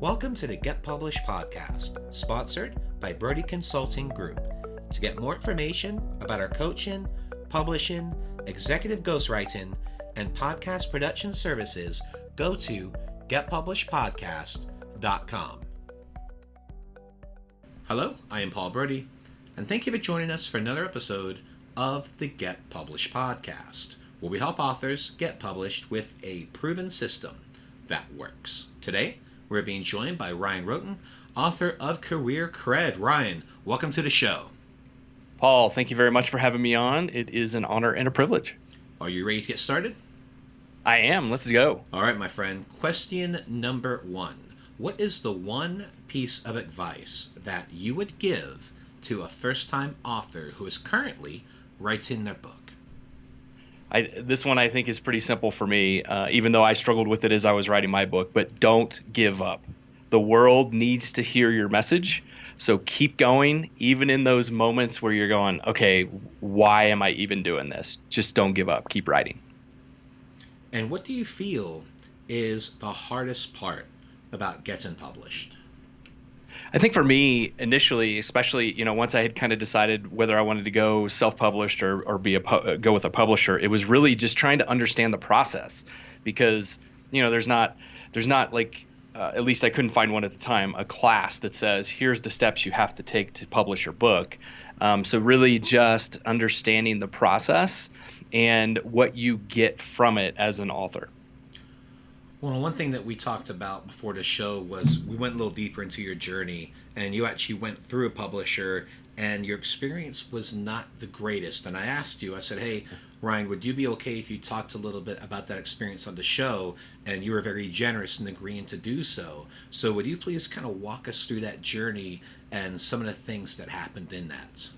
Welcome to the Get Published podcast, sponsored by Brodie Consulting Group. To get more information about our coaching, publishing, executive ghostwriting, and podcast production services, go to getpublishedpodcast.com. Hello, I am Paul Brodie, and thank you for joining us for another episode of the Get Published podcast, where we help authors get published with a proven system that works. Today, we're being joined by Ryan Rhoten, author of Career Cred. Ryan, welcome to the show. Paul, thank you very much for having me on. It is an honor and a privilege. Are you ready to get started? I am. Let's go. All right, my friend. Question number 1. What is the one piece of advice that you would give to a first-time author who is currently writing their book? This one I think is pretty simple for me, even though I struggled with it as I was writing my book, but don't give up. The world needs to hear your message, so keep going, even in those moments where you're going, okay, why am I even doing this? Just don't give up. Keep writing. And what do you feel is the hardest part about getting published? I think for me, initially, especially, once I had kind of decided whether I wanted to go self-published or go with a publisher, it was really just trying to understand the process, because, there's not like, at least I couldn't find one at the time, a class that says, here's the steps you have to take to publish your book. So really just understanding the process and what you get from it as an author. Well, one thing that we talked about before the show was we went a little deeper into your journey, and you actually went through a publisher, and your experience was not the greatest. And I asked you, I said, hey, Ryan, would you be okay if you talked a little bit about that experience on the show? And you were very generous in agreeing to do so. So would you please kind of walk us through that journey and some of the things that happened in that?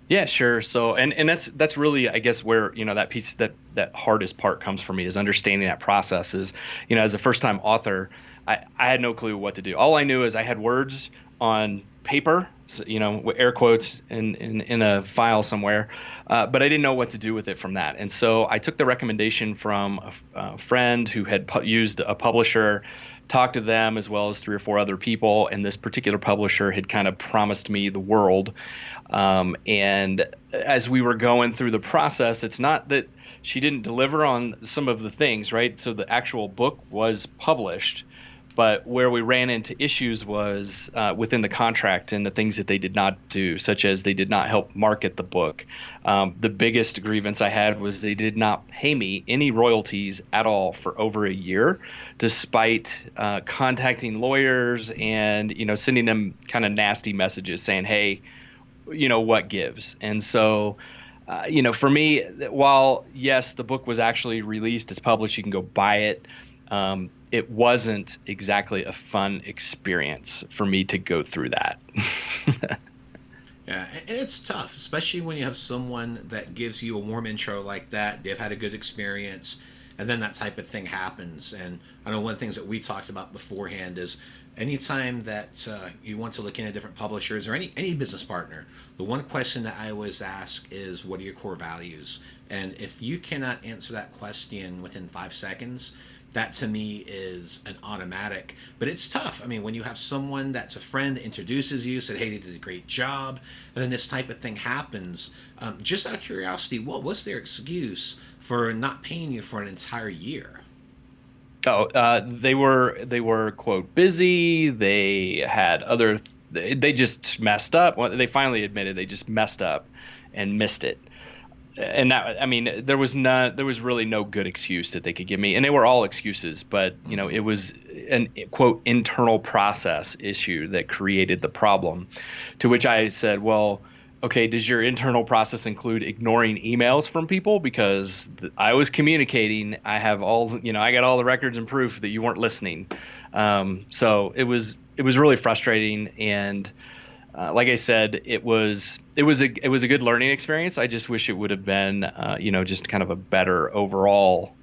Yeah, sure. So, and that's really, I guess, where, that piece, that hardest part comes for me, is understanding that process. Is, as a first-time author, I had no clue what to do. All I knew is I had words on paper, with air quotes in a file somewhere, but I didn't know what to do with it from that. And so I took the recommendation from a friend who had used a publisher, talked to them as well as 3 or 4 other people, and this particular publisher had kind of promised me the world. And as we were going through the process, it's not that she didn't deliver on some of the things, right? So the actual book was published, but where we ran into issues was within the contract and the things that they did not do, such as they did not help market the book. The biggest grievance I had was they did not pay me any royalties at all for over a year, despite contacting lawyers and, sending them kind of nasty messages saying, hey, what gives? And so, for me, while yes, the book was actually released, it's published, you can go buy it. It wasn't exactly a fun experience for me to go through that. Yeah, and it's tough, especially when you have someone that gives you a warm intro like that. They've had a good experience, and then that type of thing happens. And I know one of the things that we talked about beforehand is anytime that you want to look into different publishers or any business partner, the one question that I always ask is, what are your core values? And if you cannot answer that question within 5 seconds, that to me is an automatic. But it's tough. I mean, when you have someone that's a friend that introduces you, said, hey, they did a great job, and then this type of thing happens, just out of curiosity, what was their excuse for not paying you for an entire year? Oh, they were quote busy. They had they just messed up. Well, they finally admitted they just messed up and missed it. And that, I mean, there was really no good excuse that they could give me, and they were all excuses. But it was an quote internal process issue that created the problem. To which I said, well, okay, does your internal process include ignoring emails from people? Because I was communicating. I have I got all the records and proof that you weren't listening. So it was really frustrating. And like I said, it was a good learning experience. I just wish it would have been, just kind of a better overall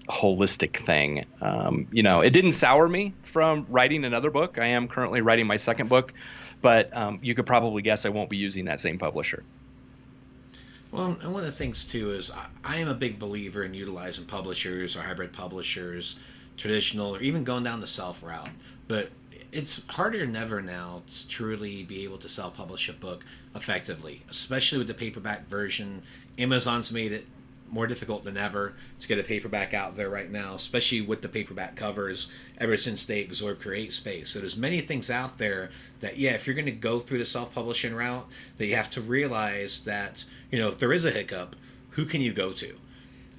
holistic thing. It didn't sour me from writing another book. I am currently writing my second book. But you could probably guess I won't be using that same publisher. Well, and one of the things, too, is I am a big believer in utilizing publishers or hybrid publishers, traditional, or even going down the self route. But it's harder than ever now to truly be able to self-publish a book effectively, especially with the paperback version. Amazon's made it more difficult than ever to get a paperback out there right now, especially with the paperback covers ever since they absorbed Create Space. So there's many things out there that, yeah, if you're going to go through the self-publishing route, that you have to realize that, if there is a hiccup, who can you go to?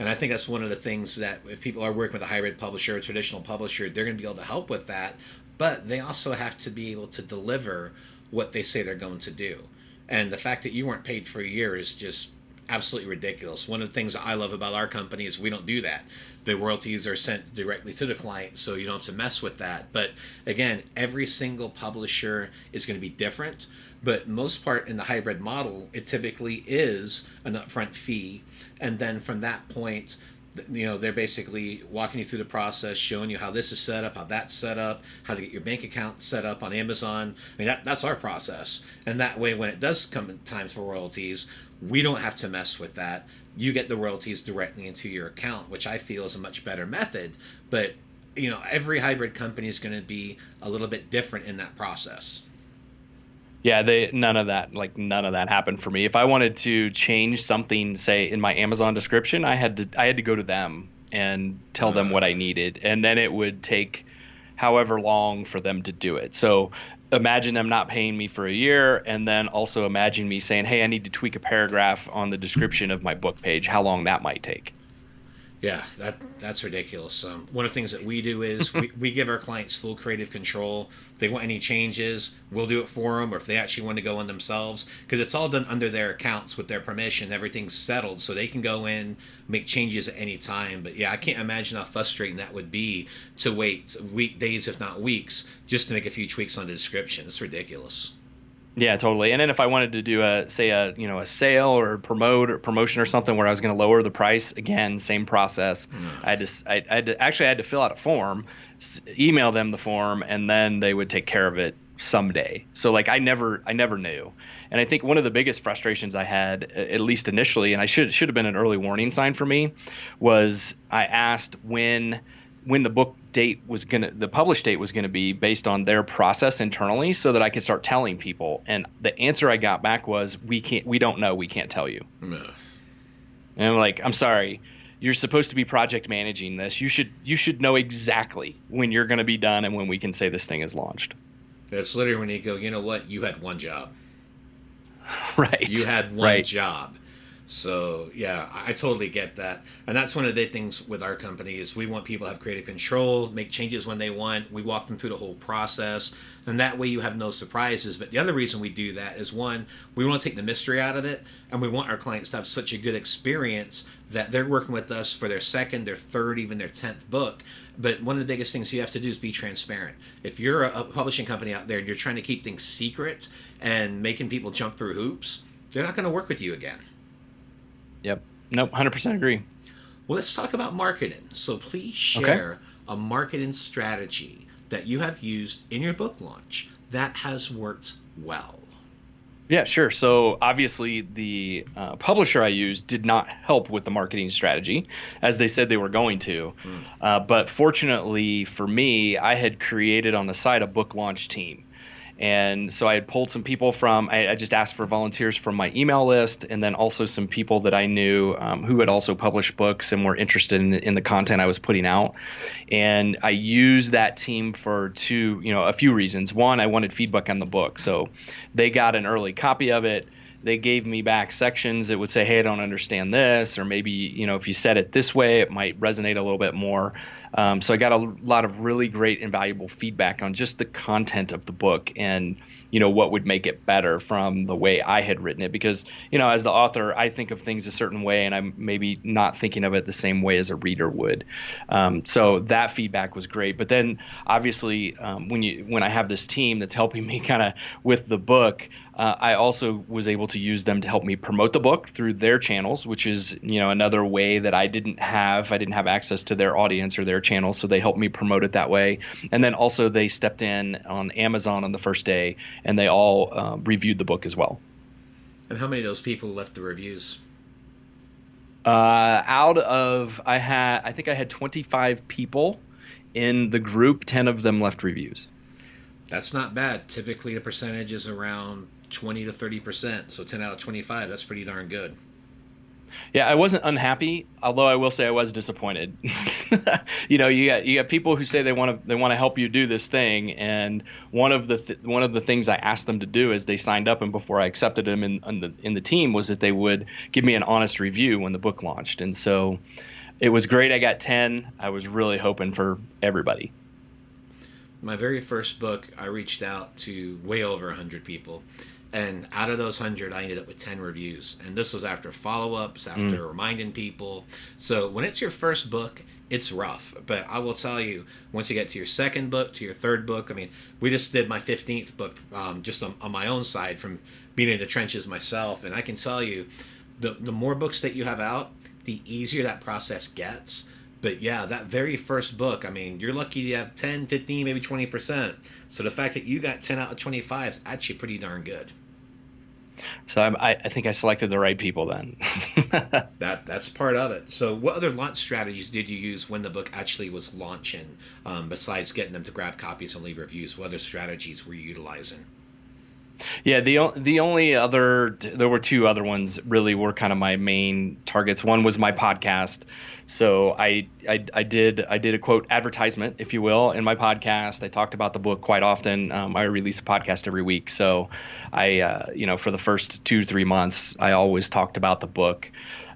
And I think that's one of the things that if people are working with a hybrid publisher, a traditional publisher, they're going to be able to help with that. But they also have to be able to deliver what they say they're going to do. And the fact that you weren't paid for a year is just absolutely ridiculous. One of the things that I love about our company is we don't do that. The royalties are sent directly to the client, so you don't have to mess with that. But again, every single publisher is going to be different. But most part in the hybrid model, it typically is an upfront fee. And then from that point, they're basically walking you through the process, showing you how this is set up, how that's set up, how to get your bank account set up on Amazon. I mean, that's our process. And that way, when it does come time for royalties, we don't have to mess with that. You get the royalties directly into your account, which I feel is a much better method. But, every hybrid company is going to be a little bit different in that process. Yeah, none of that happened for me. If I wanted to change something, say in my Amazon description, I had to go to them and tell them what I needed, and then it would take however long for them to do it. So imagine them not paying me for a year, and then also imagine me saying, "Hey, I need to tweak a paragraph on the description of my book page," how long that might take. Yeah, that's ridiculous. One of the things that we do is we give our clients full creative control. If they want any changes, we'll do it for them, or if they actually want to go in themselves, because it's all done under their accounts with their permission. Everything's settled, so they can go in, make changes at any time. But yeah, I can't imagine how frustrating that would be to wait days, if not weeks, just to make a few tweaks on the description. It's ridiculous. Yeah, totally. And then if I wanted to do a sale or promotion or something where I was going to lower the price, again, same process. I had to fill out a form, email them the form, and then they would take care of it someday. So like I never knew. And I think one of the biggest frustrations I had, at least initially, and I should have been an early warning sign for me, was I asked when the publish date was gonna be based on their process internally, so that I could start telling people. And the answer I got back was, we don't know, we can't tell you. No. And I'm like, I'm sorry, you're supposed to be project managing this. You should know exactly when you're gonna be done and when we can say this thing is launched. That's literally when you go, you know what, you had one job. Right. You had one job. So yeah, I totally get that. And that's one of the big things with our company is we want people to have creative control, make changes when they want. We walk them through the whole process, and that way you have no surprises. But the other reason we do that is, one, we want to take the mystery out of it, and we want our clients to have such a good experience that they're working with us for their second, their third, even their 10th book. But one of the biggest things you have to do is be transparent. If you're a publishing company out there and you're trying to keep things secret and making people jump through hoops, they're not going to work with you again. Yep. Nope. 100% agree. Well, let's talk about marketing. So please share a marketing strategy that you have used in your book launch that has worked well. Yeah, sure. So obviously the publisher I used did not help with the marketing strategy, as they said they were going to. But fortunately for me, I had created on the side a book launch team. And so I had pulled some people I just asked for volunteers from my email list, and then also some people that I knew who had also published books and were interested in the content I was putting out. And I used that team for a few reasons. One, I wanted feedback on the book. So they got an early copy of it. They gave me back sections that would say, hey, I don't understand this, or maybe, if you said it this way, it might resonate a little bit more. So I got a lot of really great and valuable feedback on just the content of the book and, what would make it better from the way I had written it. Because, as the author, I think of things a certain way, and I'm maybe not thinking of it the same way as a reader would. So that feedback was great. But then obviously when I have this team that's helping me kind of with the book, I also was able to use them to help me promote the book through their channels, which is, another way that I didn't have access to their audience or their channels. So they helped me promote it that way. And then also they stepped in on Amazon on the first day, and they all reviewed the book as well. And how many of those people left the reviews? I think I had 25 people in the group. 10 of them left reviews. That's not bad. Typically, the percentage is around 20 to 30%. So 10 out of 25, that's pretty darn good. Yeah, I wasn't unhappy, although I will say I was disappointed. You got people who say they want to help you do this thing, and one of the things I asked them to do is they signed up, and before I accepted them in the team was that they would give me an honest review when the book launched, and so it was great. I got 10. I was really hoping for everybody. My very first book, I reached out to way over 100 people. And out of those 100, I ended up with 10 reviews. And this was after follow-ups, after reminding people. So when it's your first book, it's rough. But I will tell you, once you get to your second book, to your third book, I mean, we just did my 15th book just on my own side from being in the trenches myself. And I can tell you, the more books that you have out, the easier that process gets. But yeah, that very first book, I mean, you're lucky to have 10, 15, maybe 20%. So the fact that you got 10 out of 25 is actually pretty darn good. So I think I selected the right people then. That's part of it. So what other launch strategies did you use when the book actually was launching? Besides getting them to grab copies and leave reviews, what other strategies were you utilizing? Yeah, the only other there were two other ones really were kind of my main targets. One was my podcast. So I did a quote advertisement, if you will, in my podcast. I talked about the book quite often. I release a podcast every week. So for the first 2-3 months, I always talked about the book.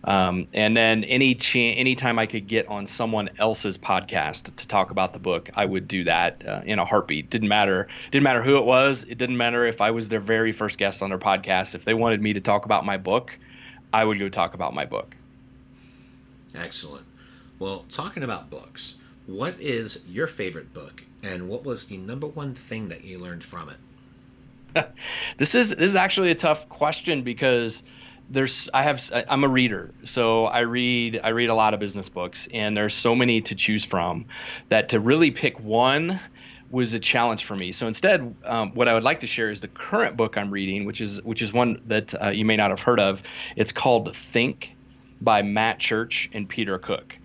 And then anytime I could get on someone else's podcast to talk about the book, I would do that in a heartbeat. Didn't matter who it was. It didn't matter if I was their very first guest on their podcast. If they wanted me to talk about my book, I would go talk about my book. Excellent. Well, talking about books, what is your favorite book, and what was the number one thing that you learned from it? This is actually a tough question because I'm a reader, so I read a lot of business books, and there's so many to choose from that to really pick one was a challenge for me. So instead, what I would like to share is the current book I'm reading, which is one that you may not have heard of. It's called Think by Matt Church and Peter Cook.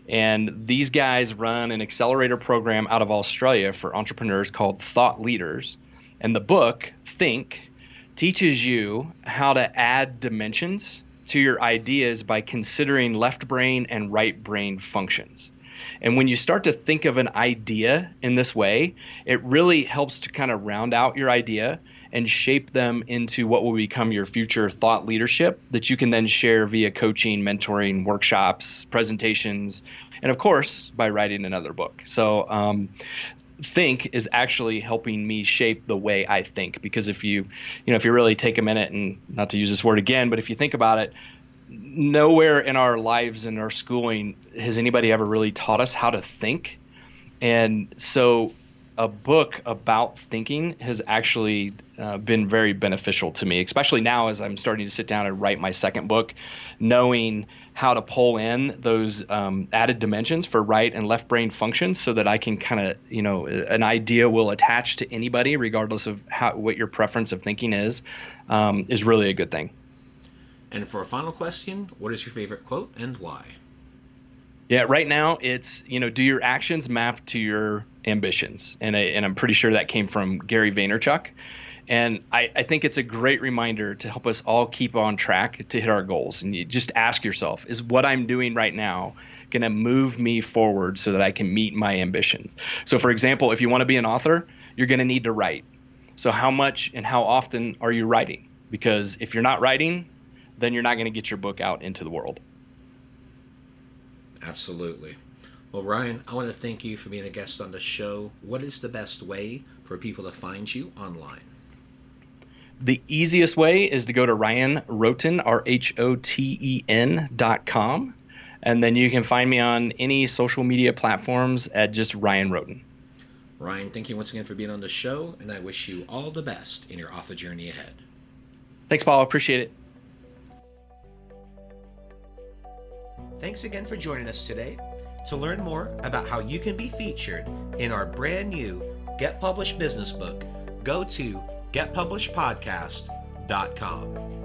And these guys run an accelerator program out of Australia for entrepreneurs called Thought Leaders. And the book, Think, teaches you how to add dimensions to your ideas by considering left brain and right brain functions. And when you start to think of an idea in this way, it really helps to kind of round out your idea and shape them into what will become your future thought leadership that you can then share via coaching, mentoring, workshops, presentations, and of course, by writing another book. So Think is actually helping me shape the way I think, because if you really take a minute, and not to use this word again, but if you think about it, nowhere in our lives and our schooling has anybody ever really taught us how to think. And so a book about thinking has actually been very beneficial to me, especially now as I'm starting to sit down and write my second book, knowing how to pull in those added dimensions for right and left brain functions so that I can kind of, an idea will attach to anybody regardless of what your preference of thinking is really a good thing. And for a final question, what is your favorite quote and why? Yeah, right now it's, do your actions map to your ambitions? And I'm pretty sure that came from Gary Vaynerchuk. And I think it's a great reminder to help us all keep on track to hit our goals. And you just ask yourself, is what I'm doing right now going to move me forward so that I can meet my ambitions? So for example, if you want to be an author, you're going to need to write. So how much and how often are you writing? Because if you're not writing, then you're not going to get your book out into the world. Absolutely. Well, Ryan, I want to thank you for being a guest on the show. What is the best way for people to find you online? The easiest way is to go to Ryan Rhoten, RHOTEN.com. And then you can find me on any social media platforms at just Ryan Rhoten. Ryan, thank you once again for being on the show, and I wish you all the best in your author journey ahead. Thanks, Paul. Appreciate it. Thanks again for joining us today. To learn more about how you can be featured in our brand new Get Published business book, go to getpublishedpodcast.com.